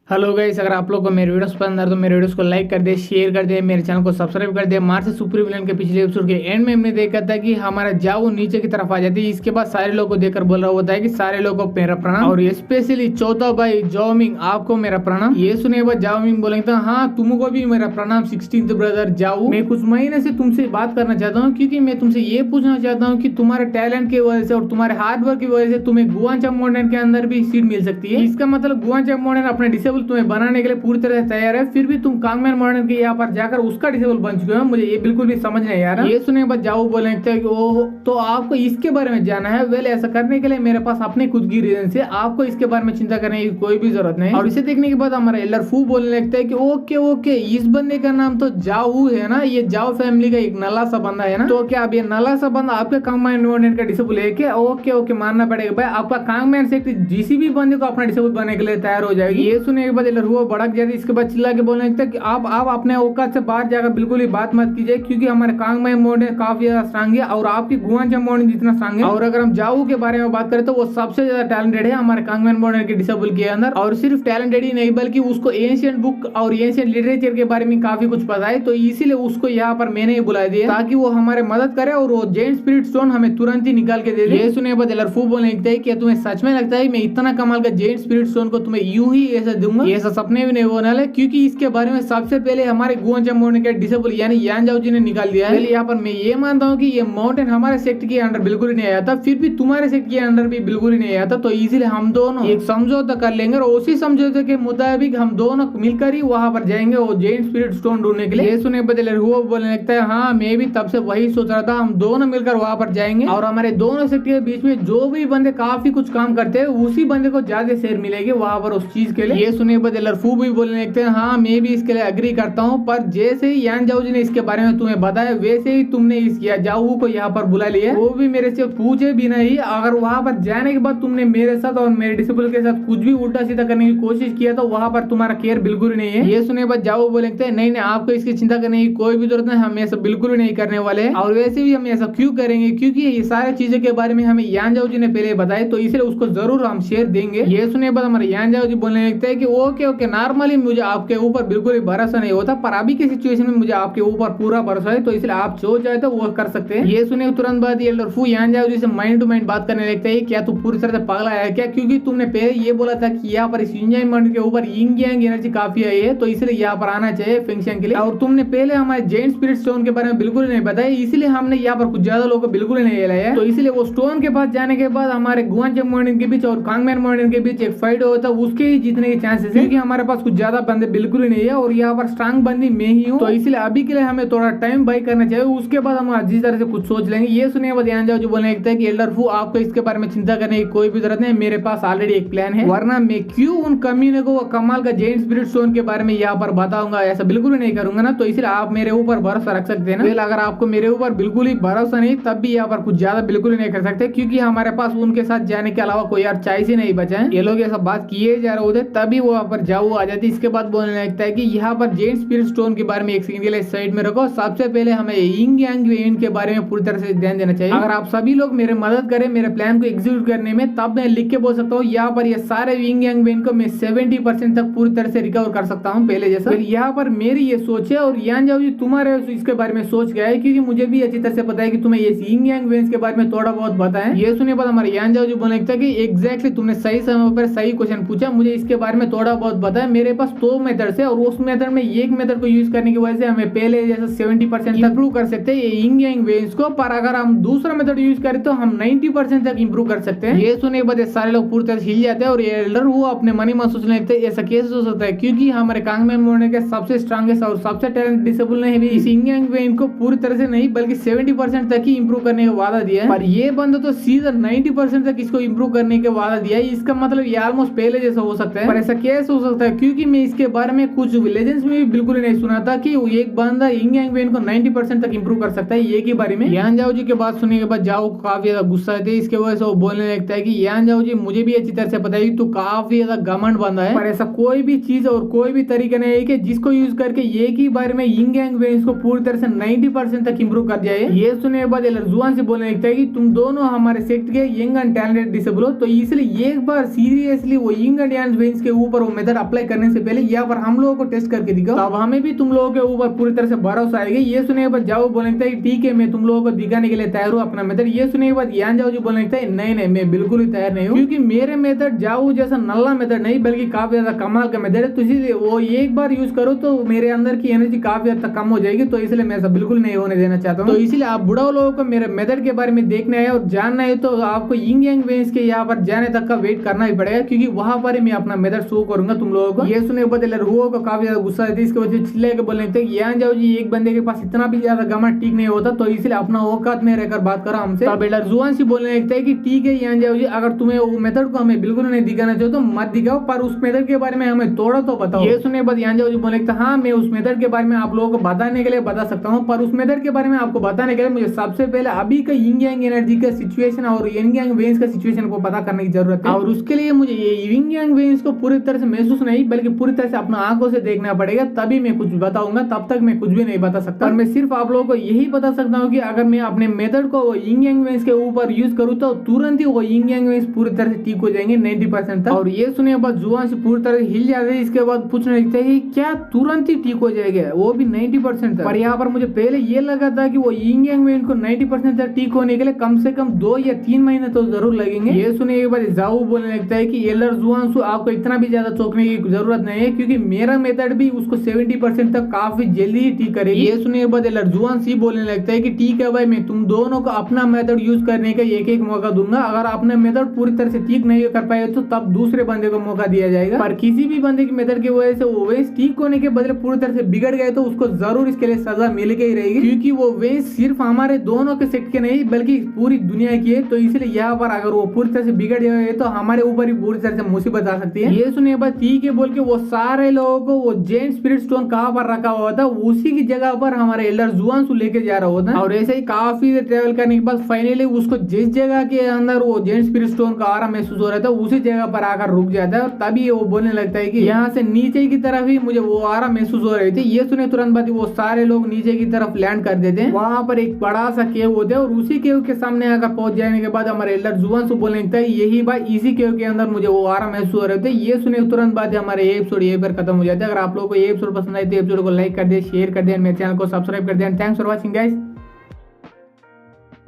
Hello guys, अगर आप लोग को मेरे वीडियोस पसंद आ तो मेरे वीडियोस को लाइक कर दे, शेयर कर दे, मेरे चैनल को सब्सक्राइब कर दे। मार्स सुपर विलन के पिछले एपिसोड के एंड में हमने देखा था कि हमारा जाओ नीचे की तरफ आ जाती है। इसके बाद सारे लोग को देखकर बोल रहा होता है कि सारे लोग को मेरा प्रणाम, और स्पेशली चौथा भाई जाओमिंग आपको मेरा प्रणाम। ये सुने बाद जाओमिंग बोलेंगे हाँ तुमको भी मेरा प्रणाम 16th ब्रदर जाओ। मैं कुछ महीने से तुमसे बात करना चाहता हूँ क्योंकि मैं तुमसे ये पूछना चाहता हूँ कि तुम्हारे टैलेंट की वजह से और तुम्हारे हार्ड वर्क की वजह से तुम्हें गुआंचा मॉडर्न के अंदर भी सीट मिल सकती है। इसका मतलब गुआंचा मॉडर्न अपने डिसेबल तुम्हें बनाने के लिए पूरी तरह से तैयार है, फिर भी तुम कांगमैन मॉडर्न के यहाँ पर जाकर उसका डिसेबल बन चुके हो। मुझे ये बिल्कुल भी समझ नहीं आ रहा। ये सुनने के बाद जाओ बोलने लगता है कि ओह तो आपको इसके बारे में जाना है। वेल ऐसा करने के लिए मेरे पास अपने खुद की रीजन से आपको इसके बारे में चिंता करने की कोई भी जरूरत नहीं। और इसे देखने के बाद हमारा एल्डर फू बोलने लगता है कि ओके ओके इस बंदे का नाम तो जाओ है ना, ये जाओ फैमिली का एक नल्ला सा बंदा है ना, तो क्या अब ये नल्ला सा बंदा आपके कांगमैन मॉडर्न का डिसेबल है क्या? ओके ओके मानना पड़ेगा भाई, आपका कांगमैन से किसी भी बंदे को अपना डिसेबल बनने के लिए तैयार हो जाएगी। ये सुनने के बाद एल्डर फू भड़क जाती है। इसके बाद चिल्ला के बोलने लगता है कि आप अपने औकात से बाहर जाकर बिल्कुल ही बात मत कीजिए क्योंकि हमारे कांगमैन मॉडर्न काफी ज्यादा स्ट्रांग है और आपकी गुआंचा मॉडर्न जितना स्ट्रांग है। और अगर हम जाओ के बारे में बात करें तो वो सबसे ज्यादा टैलेंटेड है हमारे कांगमैन मॉडर्न के डिसेबल के अंदर। और सिर्फ टैलेंटेड ही नहीं बल्कि उसको एंशिएंट बुक और एंशिएंट लिटरेचर के बारे में काफी कुछ पता है, तो इसीलिए उसको यहाँ पर मैंने ही बुला दिया ताकि वो हमारे मदद करे और वो जेंट स्पिरिट स्टोन हमें तुरंत ही निकाल के दे दे। ये सुने बाद एल्डर फू बोलने लगता है कि तुम्हें सच में लगता है मैं इतना कमाल का जेंट स्पिरिट स्टोन को तुम्हें यूं ही ऐसा दूंगा? ऐसा सपने भी नहीं होने वाले क्योंकि इसके बारे में सबसे पहले हमारे गुआंचा मॉडर्न के डिसेबल यानी यान जाओ जी ने निकाल दिया है। यहाँ पर मैं ये मानता हूँ कि ये माउंटेन हमारे सेक्ट के अंडर बिल्कुल ही नहीं आया था, फिर भी तुम्हारे सेक्ट के अंडर भी बिल्कुल ही नहीं आया था, तो इसीलिए हम दोनों एक समझौता कर लेंगे और उसी समझौते के मुताबिक हम दोनों मिलकर ही वहां पर जाएंगे वो जेंट स्पिरिट स्टोन ढूंढने के लिए। ये सुने बदले वो बोलने लगता है हाँ मैं भी तब से वही सोच रहा था, हम दोनों मिलकर वहां पर जाएंगे और हमारे दोनों सेक्ट के बीच में जो भी बंदे काफी कुछ काम करते हैं उसी बंदे को ज्यादा शेयर मिलेगी वहां पर उस चीज के लिए। ये सुने बदले फू भी बोलने लगते हैं हाँ मैं भी इसके लिए अग्री करता हूँ, पर जैसे ही यान जाओ जी ने इसके बारे में तुम्हें बताया वैसे ही तुमने इस जाओ को यहाँ पर बुला लिया, वो भी मेरे से पूछे भी नहीं। अगर वहां पर जाने के बाद तुमने मेरे साथ और मेरे डिसेबल के साथ कुछ भी उल्टा सीधा करने की कोशिश किया तो वहां पर तुम्हारा केयर बिल्कुल ही नहीं है। ये सुने बाद जाओ बोले नहीं नहीं आपको इसकी चिंता करने की कोई भी जरूरत नहीं, हम ऐसा बिल्कुल ही नहीं करने वाले हैं और वैसे भी हम ऐसा क्यों करेंगे क्योंकि ये सारी चीजों के बारे में हमें यान जाओ जी ने पहले बताया, तो इसलिए उसको जरूर हम शेयर देंगे। ये सुने बाद हमारे यान जाओ जी बोलने लगते हैं कि ओके ओके नॉर्मली मुझे आपके ऊपर बिल्कुल ही भरोसा नहीं होता, पर अभी की सिचुएशन में मुझे आपके ऊपर पूरा भरोसा है, तो इसलिए आप जो चाहे तो वो कर सकते हैं। ये सुने तुरंत बाद एल्डर फू यान जाओ जी से माइंड टू माइंड बात करने लगता है क्या तू पूरी तरह से पागल है क्या, क्योंकि तुमने पहले ये बोला था कि यहाँ पर इस इंजॉयमेंट के ऊपर यिंग यांग एनर्जी काफी आई है, तो इसलिए यहाँ पर आना चाहिए फंक्शन के लिए, और तुमने पहले हमारे जेंट स्पिरिट स्टोन के बारे में बिल्कुल नहीं बताया, इसलिए हमने यहाँ पर कुछ ज्यादा लोगों को बिल्कुल नहीं लाया, तो इसलिए वो स्टोन के पास जाने के बाद हमारे गुआंचा मॉडर्न के बीच और कांगमैन मॉडर्न के बीच एक फाइट होता है, उसके ही जीतने के चांसेस है क्योंकि हमारे पास कुछ ज्यादा बंदे बिल्कुल ही नहीं है और यहाँ पर स्ट्रांग बंदी मैं ही हूँ, तो इसलिए अभी के लिए हमें थोड़ा टाइम बाई करना चाहिए, उसके बाद हम जिस तरह से कुछ सोच लेंगे। ये सुने बाद ध्यान जाओ जो बोलने लगता है कि एल्डर फू आपको इसके बारे में चिंता करने की कोई भी जरूरत नहीं, मेरे पास ऑलरेडी एक प्लान है, वरना मैं क्यों उन कमीने को कमाल का जेंट स्पिरिट स्टोन के बारे में यहाँ पर बताऊंगा, ऐसा बिल्कुल भी नहीं करूंगा ना, तो इसलिए आप मेरे ऊपर भरोसा रख सकते हैं ना। अगर आपको मेरे ऊपर बिल्कुल ही भरोसा नहीं तब भी यहाँ पर कुछ ज्यादा बिल्कुल ही नहीं कर सकते क्योंकि हमारे पास उनके साथ जाने के अलावा कोई यार चॉइस ही नहीं बचा है। ये लोग ऐसा बात किए जा रहे होते तभी वो वहाँ पर जाओ आ जाती। इसके बाद बोलने लगता है कि यहाँ पर जेंट स्पिरिट स्टोन के बारे में एक सेकंड के लिए साइड में रखो, सबसे पहले हमें यिंग यांग इवेंट के बारे में पूरी तरह से ध्यान देना चाहिए। अगर आप सभी लोग मेरे मदद करें मेरे प्लान को एग्जीक्यूट करने में तब मैं लिख के बोल सकता हूँ यहाँ पर ये सारे यिंग यांग इवेंट को मैं 70% तक पूरी तरह से रिकवर कर सकता हूँ पहले जैसा। यहाँ पर मेरी ये सोच है और यान जाओ जी तुम्हारे इसके बारे में सोच गया है क्योंकि मुझे भी अच्छी तरह से पता है कि तुम्हें ये यिंग यांग इवेंट्स के बारे में थोड़ा बहुत पता है। ये सुने बाद हमारे यान जाओ जी बोलने लगता है कि एग्जैक्टली तुमने सही समय पर सही क्वेश्चन पूछा, मुझे इसके बारे में थोड़ा बहुत पता है। मेरे पास 2 मेथड्स है और उस मेथड में एक मेथड को यूज करने की वजह से हमें पहले जैसा 70% तक इंप्रूव कर सकते हैं यिंग यांग वेव्स को, पर अगर हम दूसरा मेथड यूज करें तो हम 90% तक इंप्रूव कर सकते हैं। ये सुने के बाद सारे लोग पूरी तरह से हिल जाते हैं और एल्डर वो अपने मन ही मन सोचने लगते हैं ऐसा कैसे हो सकता है क्योंकि हमारे कांगमैन मॉडर्न के सबसे स्ट्रांगेस्ट और सबसे टैलेंटेड डिसेबल ने भी इस यिंग यांग वेव को पूरी तरह से नहीं बल्कि 70% तक ही इंप्रूव करने का वादा दिया है, पर ये बंदा तो सीधा 90% तक इसको इंप्रूव करने का वादा दिया है। इसका मतलब ये ऑलमोस्ट पहले जैसा हो सकता है, पर ऐसा कैसे हो सकता है क्योंकि मैं इसके बारे में कुछ लेजेंड्स में भी बिल्कुल नहीं सुना था कि एक बंदा यिंग यांग वेव को 90% तक इंप्रूव कर सकता है एक ही बारे में। यान जाओ जी के बात सुनने के बाद जाओ काफी ज्यादा गुस्सा आते है, इसके वजह से वो बोलने लगता है कि यान जाओ जी मुझे भी अच्छी तरह से पता है कि तू काफी ज्यादा घमंड बंदा है, पर ऐसा कोई भी चीज और कोई भी तरीका नहीं है कि जिसको यूज करके एक ही बारे में यिंग यांग वेव्स को पूरी तरह से 90% तक इंप्रूव कर जाए। ये सुनने के बाद जुआन से बोलने लगता है कि तुम दोनों हमारे सेक्ट के यंग एंड टैलेंटेड डिसेबल हो, तो इसलिए एक बार सीरियसली वो यंग एंड वेन्स के ऊपर ऊपर वो मेथड अप्लाई करने से पहले यहाँ पर हम लोगों को टेस्ट करके दिखाओ, तब हमें भी तुम लोगों के ऊपर पूरी तरह से भरोसा आएगा। ये सुने के बाद जाओ बोलने लगता है ठीक है मैं तुम लोगों को दिखाने के लिए तैयार हूँ अपना मेथड। ये सुने के बाद यान जाओ जी बोलने लगता है नहीं नहीं मैं बिल्कुल ही तैयार नहीं हूँ, क्योंकि मेरे मेथड जाओ जैसा नल्ला मेथड नहीं बल्कि काफी ज्यादा कमाल का मेथड है। तो इसीलिए वो एक बार यूज करो तो मेरे अंदर की एनर्जी काफी हद तक कम हो जाएगी, तो इसलिए मैं ऐसा बिल्कुल नहीं होने देना चाहता हूँ। तो इसलिए आप बुढ़ाओ लोगों को मेरे मेथड के बारे में देखना है और जानना है तो आपको यिंग यांग वेन्स के यहाँ पर जाने तक का वेट करना ही पड़ेगा, क्योंकि वहां पर मैं अपना मेथड शो करूंगा तुम लोगों को। ये सुनने के बाद रुओ को काफी ज्यादा गुस्सा आती है, इसके वजह से चिल्ला के बोलने लगते यहाँ जाओ जी एक बंदे के पास इतना भी ज्यादा घमंड ठीक नहीं होता, तो इसलिए अपना औकात में रहकर बात करो हमसे। तब एल्डर जुआन सी बोलने लगता है कि ठीक है यहाँ जाओ जी अगर तुम्हें वो मेथड को हमें बिल्कुल नहीं दिखाना चाहिए तो मत दिखाओ, पर उस मेथड के बारे में हमें थोड़ा तो बताओ। ये सुनने के बाद यहाँ जाओ जी बोलने लगता है हाँ मैं उस मेथड के बारे में आप लोगों को बताने के लिए बता सकता हूँ, पर उस मेथड के बारे में आपको बताने के लिए मुझे सबसे पहले अभी का यिंग यांग एनर्जी का सिचुएशन और यिंग यांग वेन्स का सिचुएशन को पता करने की जरूरत है, और उसके लिए मुझे ये यिंग यांग वेन्स को पूरी तरह से महसूस नहीं बल्कि पूरी तरह से अपना आंखों से देखना पड़ेगा, तभी मैं कुछ बताऊंगा, तब तक मैं कुछ भी नहीं बता सकता। और मैं सिर्फ आप लोगों को यही बता सकता हूँ कि अगर मैं अपने मेथड को यिंग यांग वेन्स के ऊपर यूज करूँ तो तुरंत ही वो यिंग यांग वेन्स पूरी तरह से ठीक हो जाएंगे 90% तक। और ये सुने के बाद जुआन से पूरी तरह हिल जाते हैं, इसके बाद पूछने लगते हैं क्या तुरंत ही ठीक हो जाएगा, वो भी 90% तक। पर यहाँ पर मुझे पहले ये लगा था कि वो यिंग यांग वेन को 90% तक ठीक होने के लिए कम से कम 2 या 3 महीने तो जरूर लगेंगे। ये सुने के बाद जाऊ बोलने लगता है कि एल्डर जुआन आपको इतना भी ज्यादा चौंकने की जरूरत नहीं है, क्योंकि मेरा मेथड भी उसको 70% तक काफी जल्दी ही ठीक करेगी। ये सुनने के बाद एल्डर जुआन सी बोलने लगता है कि ठीक है भाई मैं तुम दोनों को अपना मेथड यूज करने का एक मौका दूंगा, अगर अपने मेथड पूरी तरह से ठीक नहीं कर पाए तो तब दूसरे बंदे को मौका दिया जाएगा, पर किसी भी बंदे की मेथड की वजह से वो वेंस ठीक होने के बदले पूरी तरह से बिगड़ गए तो उसको जरूर इसके लिए सजा मिल के ही रहेगी, क्योंकि वो वेंस सिर्फ हमारे दोनों के सेट के नहीं बल्कि पूरी दुनिया की है। तो इसलिए यहाँ पर अगर वो पूरी तरह से बिगड़ गए तो हमारे ऊपर ही पूरी तरह से मुसीबत आ सकती है। ये सुनने के बाद ठीक है बोल के वो सारे लोगों को वो जेंट स्पिरिट स्टोन कहाँ पर रखा हुआ था उसी की जगह पर हमारे एल्डर जुआन लेके जा रहा होता, और ऐसे ही काफी देर ट्रेवल करने के बाद फाइनली उसको जिस जगह के अंदर वो जेंट स्पिरिट स्टोन का आराम महसूस हो रहा था उसी जगह पर आकर रुक जाता है, और तभी वो बोलने लगता है कि यहाँ से नीचे की तरफ ही मुझे वो आराम महसूस हो रही थी। ये सुने तुरंत बाद वो सारे लोग नीचे की तरफ लैंड कर देते हैं, वहां पर एक बड़ा सा केव होता है और उसी केव के सामने आकर पहुंच जाने के बाद हमारे एल्डर जुआन से बोलने लगता है यही बात इसी केव के अंदर मुझे वो आराम महसूस हो रहे थे। ये सुने तुरंत बाद हमारे एपिसोड यहीं पर खत्म हो जाता है। अगर आप लोगों को ये एपिसोड पसंद आए तो एपिसोड को लाइक कर दे, शेयर कर दे, मेरे चैनल को सब्सक्राइब कर दे। Thanks for watching guys.